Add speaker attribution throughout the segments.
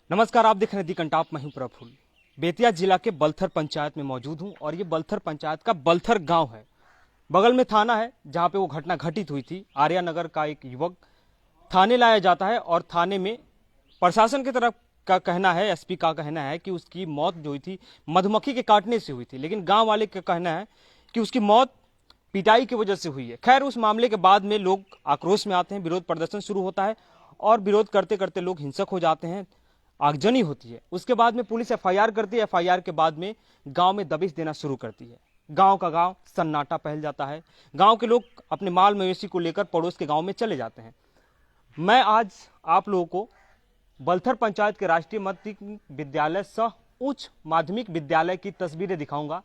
Speaker 1: नमस्कार, आप देख रहे हैं दी कंटाप। मैं हूं प्रफुल्ल। बेतिया जिला के बलथर पंचायत में मौजूद हूं और ये बलथर पंचायत का बलथर गांव है। बगल में थाना है जहां पे वो घटना घटित हुई थी। आर्या नगर का एक युवक थाने लाया जाता है और थाने में प्रशासन की तरफ का कहना है, एसपी का कहना है कि उसकी मौत जो हुई थी मधुमक्खी के काटने से हुई थी, लेकिन गाँव वाले का कहना है कि उसकी मौत पिटाई की वजह से हुई है। खैर, उस मामले के बाद में लोग आक्रोश में आते हैं, विरोध प्रदर्शन शुरू होता है और विरोध करते करते लोग हिंसक हो जाते हैं, आगजनी होती है। उसके बाद में पुलिस एफआईआर करती है। एफआईआर के बाद में गांव में दबिश देना शुरू करती है। गांव का गांव सन्नाटा फैल जाता है। गांव के लोग अपने माल मवेशी को लेकर पड़ोस के गांव में चले जाते हैं। मैं आज आप लोगों को बलथर पंचायत के राष्ट्रीय माध्यमिक विद्यालय सह उच्च माध्यमिक विद्यालय की तस्वीरें दिखाऊंगा।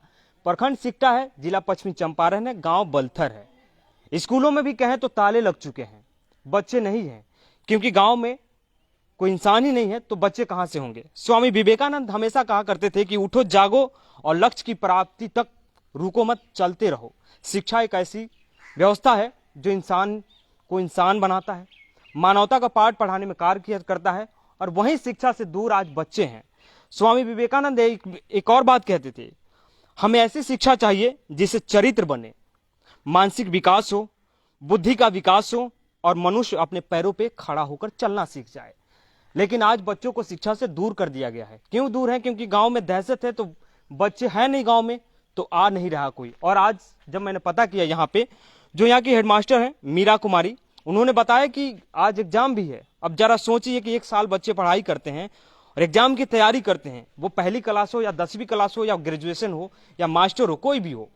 Speaker 1: प्रखंड सिकटा है, जिला पश्चिमी चंपारण है, गांव बलथर है। स्कूलों में भी कहें तो ताले लग चुके हैं, बच्चे नहीं हैं, क्योंकि गांव में कोई इंसान ही नहीं है तो बच्चे कहां से होंगे। स्वामी विवेकानंद हमेशा कहा करते थे कि उठो जागो और लक्ष्य की प्राप्ति तक रुको मत, चलते रहो। शिक्षा एक ऐसी व्यवस्था है जो इंसान को इंसान बनाता है, मानवता का पाठ पढ़ाने में कार्य करता है, और वहीं शिक्षा से दूर आज बच्चे हैं। स्वामी विवेकानंद एक और बात कहते थे, हमें ऐसी शिक्षा चाहिए जिससे चरित्र बने, मानसिक विकास हो, बुद्धि का विकास हो और मनुष्य अपने पैरों पे खड़ा होकर चलना सीख जाए। लेकिन आज बच्चों को शिक्षा से दूर कर दिया गया है। क्यों दूर है? क्योंकि गांव में दहशत है, तो बच्चे हैं नहीं गांव में, तो आ नहीं रहा कोई। और आज जब मैंने पता किया, यहाँ पे जो यहाँ की हेडमास्टर हैं मीरा कुमारी, उन्होंने बताया कि आज एग्जाम भी है। अब जरा सोचिए कि एक साल बच्चे पढ़ाई करते हैं और एग्जाम की तैयारी करते हैं, वो पहली क्लास हो या 10वीं क्लास हो या ग्रेजुएशन हो या मास्टर हो, कोई भी हो,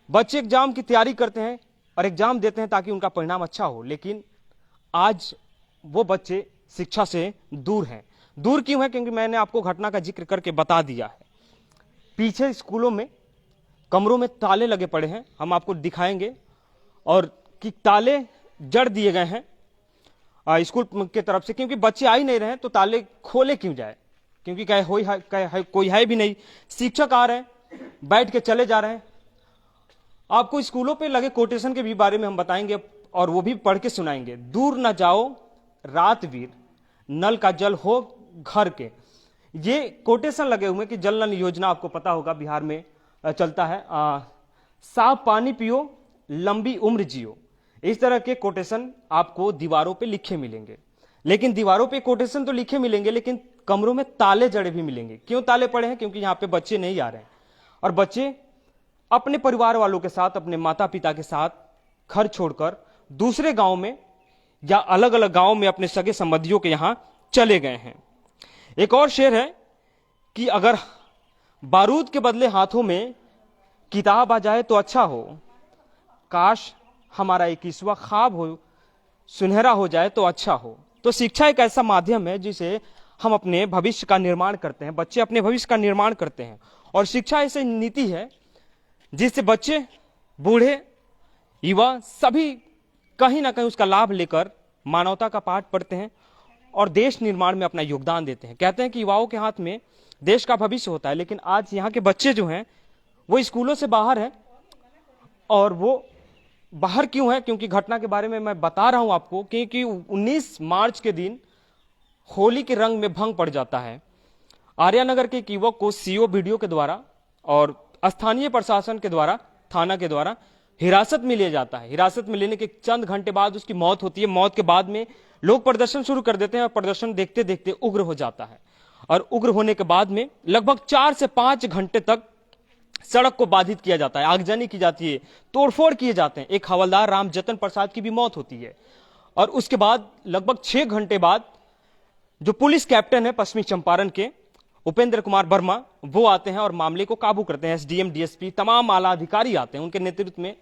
Speaker 1: बच्चे एग्जाम की तैयारी करते हैं और एग्जाम देते हैं ताकि उनका परिणाम अच्छा हो। लेकिन आज वो बच्चे शिक्षा से दूर हैं। दूर क्यों है? क्योंकि मैंने आपको घटना का जिक्र करके बता दिया है। पीछे स्कूलों में कमरों में ताले लगे पड़े हैं, हम आपको दिखाएंगे, और कि ताले जड़ दिए गए हैं स्कूल के तरफ से, क्योंकि बच्चे आ ही नहीं रहे हैं तो ताले खोले क्यों जाए, क्योंकि कोई है भी नहीं। शिक्षक आ रहे हैं, बैठ के चले जा रहे हैं। आपको स्कूलों पे लगे कोटेशन के भी बारे में हम बताएंगे और वो भी पढ़ के सुनाएंगे। दूर न जाओ रात वीर, नल का जल हो घर के। ये कोटेशन लगे हुए कि जल नल योजना आपको पता होगा बिहार में चलता है। साफ पानी पियो, लंबी उम्र जियो। इस तरह के कोटेशन आपको दीवारों पे लिखे मिलेंगे। लेकिन दीवारों पे कोटेशन तो लिखे मिलेंगे, लेकिन कमरों में ताले जड़े भी मिलेंगे। क्यों ताले पड़े हैं? क्योंकि यहाँ पे बच्चे नहीं आ रहे हैं और बच्चे अपने परिवार वालों के साथ, अपने माता पिता के साथ घर छोड़कर दूसरे गांव में या अलग अलग गांव में अपने सगे संबंधियों के यहां चले गए हैं। एक और शेर है कि अगर बारूद के बदले हाथों में किताब आ जाए तो अच्छा हो, काश हमारा 21वां ख्वाब हो सुनहरा हो जाए तो अच्छा हो। तो शिक्षा एक ऐसा माध्यम है जिसे हम अपने भविष्य का निर्माण करते हैं, बच्चे अपने भविष्य का निर्माण करते हैं। और शिक्षा ऐसी नीति है जिससे बच्चे, बूढ़े, युवा सभी कहीं ना कहीं उसका लाभ लेकर मानवता का पाठ पढ़ते हैं और देश निर्माण में अपना योगदान देते हैं। कहते हैं कि युवाओं के हाथ में देश का भविष्य होता है, लेकिन आज यहाँ के बच्चे जो हैं वो स्कूलों से बाहर हैं। और वो बाहर क्यों है? क्योंकि घटना के बारे में मैं बता रहा हूं आपको, क्योंकि 19 मार्च के दिन होली के रंग में भंग पड़ जाता है। आर्यानगर के एक युवक को सीओ वीडियो के द्वारा और स्थानीय प्रशासन के द्वारा, थाना के द्वारा हिरासत में लिया जाता है। हिरासत में लेने के चंद घंटे बाद उसकी मौत होती है। मौत के बाद में लोग प्रदर्शन शुरू कर देते हैं और प्रदर्शन देखते देखते उग्र हो जाता है। और उग्र होने के बाद में लगभग 4 से 5 घंटे तक सड़क को बाधित किया जाता है, आगजनी की जाती है, तोड़फोड़ किए जाते हैं। एक हवलदार राम जतन प्रसाद की भी मौत होती है। और उसके बाद लगभग 6 घंटे बाद जो पुलिस कैप्टन है पश्चिमी चंपारण के, उपेंद्र कुमार वर्मा, वो आते हैं और मामले को काबू करते हैं। एसडीएम, डीएसपी, तमाम आला अधिकारी आते हैं, उनके नेतृत्व में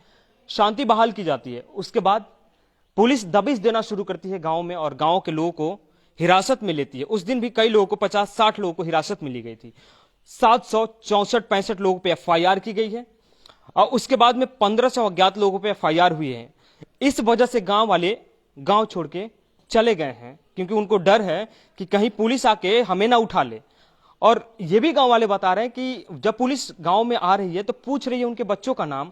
Speaker 1: शांति बहाल की जाती है। उसके बाद पुलिस दबिश देना शुरू करती है गांव में और गांव के लोगों को हिरासत में लेती है। उस दिन भी कई लोगों को, 50-60 लोगों को हिरासत में ली गई थी। 764-65 लोगों पे एफआईआर की गई है और उसके बाद में 1500 अज्ञात लोगों पे एफआईआर हुई है। इस वजह से गांव वाले गांव छोड़ के चले गए हैं, क्योंकि उनको डर है कि कहीं पुलिस आके हमें ना उठा ले। और ये भी गांव वाले बता रहे हैं कि जब पुलिस गांव में आ रही है तो पूछ रही है उनके बच्चों का नाम,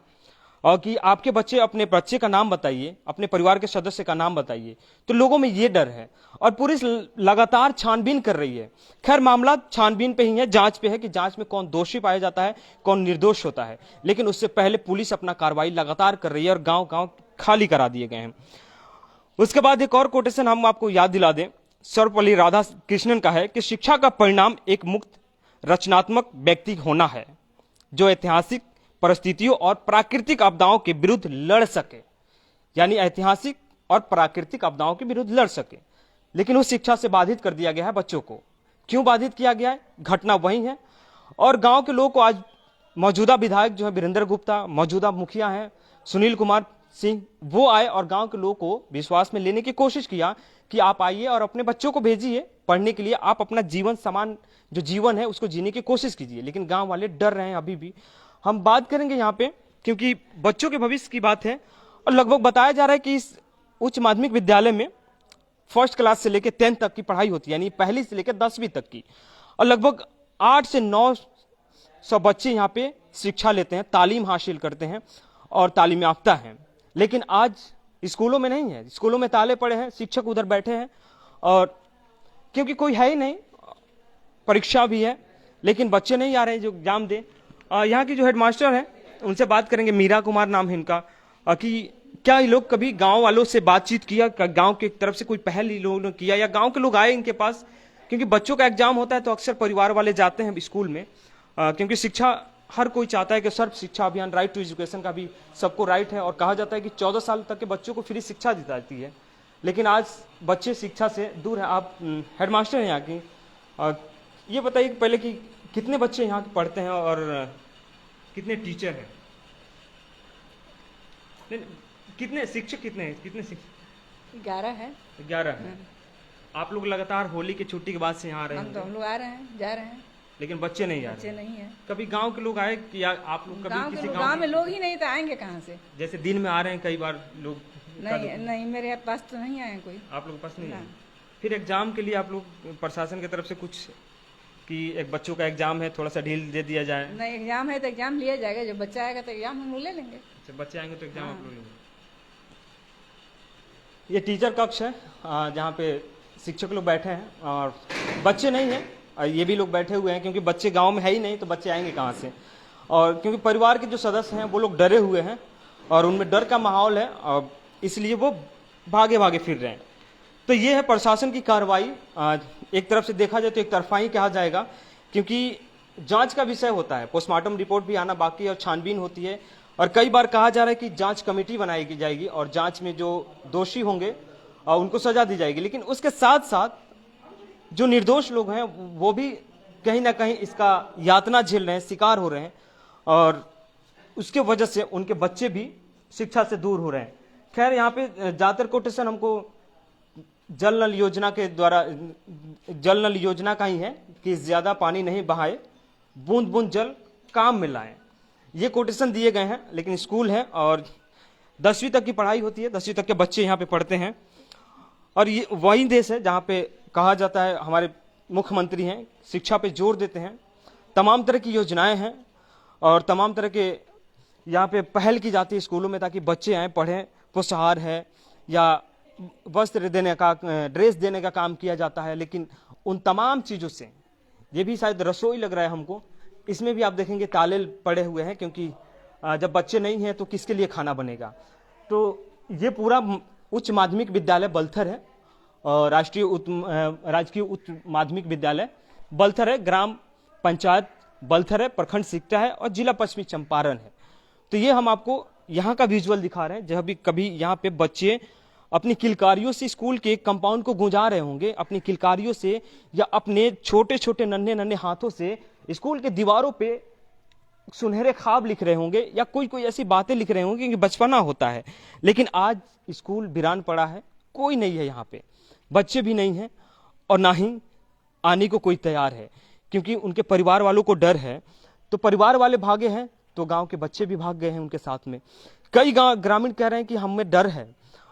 Speaker 1: और कि आपके बच्चे का नाम बताइए, अपने परिवार के सदस्य का नाम बताइए, तो लोगों में ये डर है और पुलिस लगातार छानबीन कर रही है। खैर मामला छानबीन पे ही है, जांच पे है कि जांच में कौन दोषी पाया जाता है, कौन निर्दोष होता है, लेकिन उससे पहले पुलिस अपना कार्रवाई लगातार कर रही है और गांव गांव खाली करा दिए गए हैं। उसके बाद एक और कोटेशन हम आपको याद दिला दें, सर्वपल्ली राधाकृष्णन का है कि शिक्षा का परिणाम एक मुक्त रचनात्मक व्यक्ति होना है जो ऐतिहासिक परिस्थितियों और प्राकृतिक आपदाओं के विरुद्ध लड़ सके, यानी ऐतिहासिक और प्राकृतिक आपदाओं के विरुद्ध लड़ सके। लेकिन उस शिक्षा से बाधित कर दिया गया है बच्चों को। क्यों बाधित किया गया है? घटना वही है और गांव के लोगों को आज मौजूदा विधायक जो है वीरेंद्र गुप्ता, मौजूदा मुखिया हैं सुनील कुमार सिंह, वो आए और गांव के लोगों को विश्वास में लेने की कोशिश किया कि आप आइए और अपने बच्चों को भेजिए पढ़ने के लिए, आप अपना जीवन समान जो जीवन है उसको जीने की कोशिश कीजिए। लेकिन गांव वाले डर रहे हैं अभी भी। हम बात करेंगे यहाँ पे क्योंकि बच्चों के भविष्य की बात है और लगभग बताया जा रहा है कि इस उच्च माध्यमिक विद्यालय में फर्स्ट क्लास से लेकर 10th तक की पढ़ाई होती है, यानी पहली से लेकर 10वीं तक की, और लगभग 8 से 900 बच्चे यहाँ पे शिक्षा लेते हैं, तालीम हासिल करते हैं और तालीम याफ्ता हैं। लेकिन आज स्कूलों में नहीं है, स्कूलों में ताले पड़े हैं, शिक्षक उधर बैठे हैं और क्योंकि कोई है ही नहीं, परीक्षा भी है लेकिन बच्चे नहीं आ रहे हैं जो एग्जाम दे। यहाँ की जो हेडमास्टर है उनसे बात करेंगे, मीरा कुमार नाम है इनका, कि क्या ये लोग कभी गांव वालों से बातचीत किया, गांव की तरफ से कोई पहल ये लोगों ने किया या गांव के लोग आए इनके पास? क्योंकि बच्चों का एग्जाम होता है तो अक्सर परिवार वाले जाते हैं स्कूल में, क्योंकि शिक्षा हर कोई चाहता है कि सर्व शिक्षा अभियान, राइट टू एजुकेशन का भी सबको राइट है और कहा जाता है कि 14 साल तक के बच्चों को फ्री शिक्षा दी जाती है। लेकिन आज बच्चे शिक्षा से दूर हैं। आप हेडमास्टर हैं यहाँ की, ये बताइए पहले कि कितने बच्चे यहाँ पढ़ते हैं और कितने टीचर हैं? कितने शिक्षक कितने हैं?
Speaker 2: 11 है।
Speaker 1: 11 है। आप लोग लगातार होली की छुट्टी के बाद से यहाँ आ रहे हैं?
Speaker 2: हम लोग आ रहे हैं, जा रहे हैं,
Speaker 1: लेकिन बच्चे नहीं आ रहे?
Speaker 2: बच्चे नहीं है।
Speaker 1: कभी गांव के लोग आए कि आप लोग कभी किसी
Speaker 2: गांव में लोग ही नहीं तो आएंगे कहाँ से?
Speaker 1: जैसे दिन में आ रहे हैं कई बार लोग?
Speaker 2: नहीं, मेरे पास तो नहीं आए कोई।
Speaker 1: आप लोग के पास नहीं आए? फिर एग्जाम के लिए आप लोग प्रशासन की तरफ से कुछ कि एक बच्चों का एग्जाम है थोड़ा सा ढील दे दिया जाए?
Speaker 2: नहीं, एग्जाम है तो एग्जाम लिया जाएगा, जब बच्चा आएगा तो एग्जाम हम लोग ले लेंगे।
Speaker 1: अच्छा, बच्चे आएंगे तो एग्जाम आप लोग लेंगे। ये टीचर कक्ष है जहाँ पे शिक्षक लोग बैठे हैं और बच्चे नहीं हैं, और ये भी लोग बैठे हुए हैं क्योंकि बच्चे गांव में है ही नहीं तो बच्चे आएंगे कहाँ से। और क्योंकि परिवार के जो सदस्य हैं वो लोग डरे हुए हैं और उनमें डर का माहौल है और इसलिए वो भागे भागे फिर रहे हैं। तो ये है प्रशासन की कार्रवाई। एक तरफ से देखा जाए तो एक तरफा ही कहा जाएगा क्योंकि जांच का विषय होता है, पोस्टमार्टम रिपोर्ट भी आना बाकी है और छानबीन होती है और कई बार कहा जा रहा है कि जांच कमेटी बनाई जाएगी और जांच में जो दोषी होंगे उनको सजा दी जाएगी। लेकिन उसके साथ साथ जो निर्दोष लोग हैं वो भी कहीं ना कहीं इसका यातना झेल रहे हैं, शिकार हो रहे हैं और उसके वजह से उनके बच्चे भी शिक्षा से दूर हो रहे हैं। खैर यहाँ पे ज्यादातर कोटेशन हमको जल नल योजना के द्वारा, जल नल योजना का ही है कि ज्यादा पानी नहीं बहाए, बूंद बूंद जल काम में लाए, ये कोटेशन दिए गए हैं। लेकिन स्कूल है और 10वीं तक की पढ़ाई होती है, 10वीं तक के बच्चे यहाँ पे पढ़ते हैं और ये वही देश है जहाँ पे कहा जाता है, हमारे मुख्यमंत्री हैं शिक्षा पे जोर देते हैं, तमाम तरह की योजनाएं हैं और तमाम तरह के यहाँ पे पहल की जाती है स्कूलों में ताकि बच्चे आए पढ़ें। पुष्टाहार है या वस्त्र देने का, ड्रेस देने का काम किया जाता है। लेकिन उन तमाम चीज़ों से, ये भी शायद रसोई लग रहा है हमको, इसमें भी आप देखेंगे ताले पड़े हुए हैं क्योंकि जब बच्चे नहीं हैं तो किसके लिए खाना बनेगा। तो ये पूरा उच्च माध्यमिक विद्यालय बलथर है और राजकीय उच्च माध्यमिक विद्यालय बलथर है, ग्राम पंचायत बलथर है, प्रखंड सिकटा है और जिला पश्चिमी चंपारण है। तो ये हम आपको यहाँ का विजुअल दिखा रहे हैं। जब भी कभी यहाँ पे बच्चे अपनी किलकारियों से स्कूल के कंपाउंड को गुंजा रहे होंगे, अपनी किलकारियों से या अपने छोटे छोटे नन्हे नन्हे हाथों से स्कूल के दीवारों पे सुनहरे ख्वाब लिख रहे होंगे या कोई कोई ऐसी बातें लिख रहे होंगे कि बचपना होता है। लेकिन आज स्कूल वीरान पड़ा है, कोई नहीं है यहाँ पे, बच्चे भी नहीं हैं और ना ही आने को कोई तैयार है क्योंकि उनके परिवार वालों को डर है। तो परिवार वाले भागे हैं तो गांव के बच्चे भी भाग गए हैं उनके साथ में। कई ग्रामीण कह रहे हैं कि हमें डर है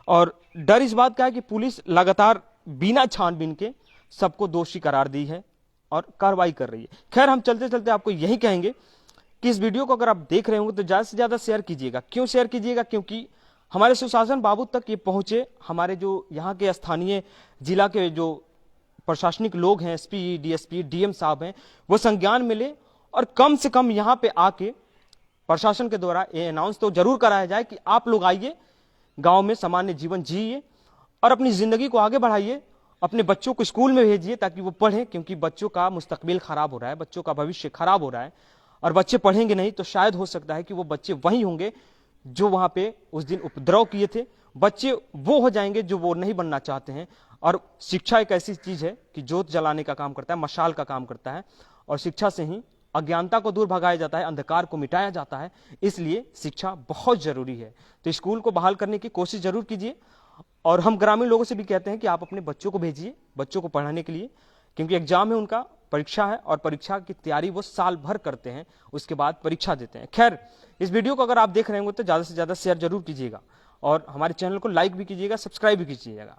Speaker 1: और डर इस बात का है कि पुलिस लगातार बिना छानबीन के सबको दोषी करार दी है और कार्रवाई कर रही है। खैर हम चलते चलते आपको यही कहेंगे कि इस वीडियो को अगर आप देख रहे होंगे तो ज़्यादा से ज़्यादा शेयर कीजिएगा। क्यों शेयर कीजिएगा? क्योंकि हमारे सुशासन बाबू तक ये पहुंचे, हमारे जो यहाँ के स्थानीय जिला के जो प्रशासनिक लोग हैं, एसपी, डीएसपी, डीएम साहब हैं, वो संज्ञान में ले और कम से कम यहाँ पे आके प्रशासन के द्वारा ये अनाउंस तो जरूर कराया जाए कि आप लोग आइए, गांव में सामान्य जीवन जिए और अपनी जिंदगी को आगे बढ़ाइए, अपने बच्चों को स्कूल में भेजिए ताकि वो पढ़ें, क्योंकि बच्चों का मुस्तकबिल खराब हो रहा है, बच्चों का भविष्य खराब हो रहा है और बच्चे पढ़ेंगे नहीं तो शायद हो सकता है कि वो बच्चे वही होंगे जो वहां पे उस दिन उपद्रव किए थे। बच्चे वो हो जाएंगे जो वो नहीं बनना चाहते हैं। और शिक्षा एक ऐसी चीज है कि जोत जलाने का काम करता है, मशाल का काम करता है, और शिक्षा से ही अज्ञानता को दूर भगाया जाता है, अंधकार को मिटाया जाता है। इसलिए शिक्षा बहुत जरूरी है। तो स्कूल को बहाल करने की कोशिश जरूर कीजिए। और हम ग्रामीण लोगों से भी कहते हैं कि आप अपने बच्चों को भेजिए, बच्चों को पढ़ाने के लिए, क्योंकि एग्जाम है उनका, परीक्षा है और परीक्षा की तैयारी वो साल भर करते हैं, उसके बाद परीक्षा देते हैं। खैर, इस वीडियो को अगर आप देख रहे होंगे तो ज़्यादा से ज़्यादा शेयर जरूर कीजिएगा और हमारे चैनल को लाइक भी कीजिएगा, सब्सक्राइब भी कीजिएगा।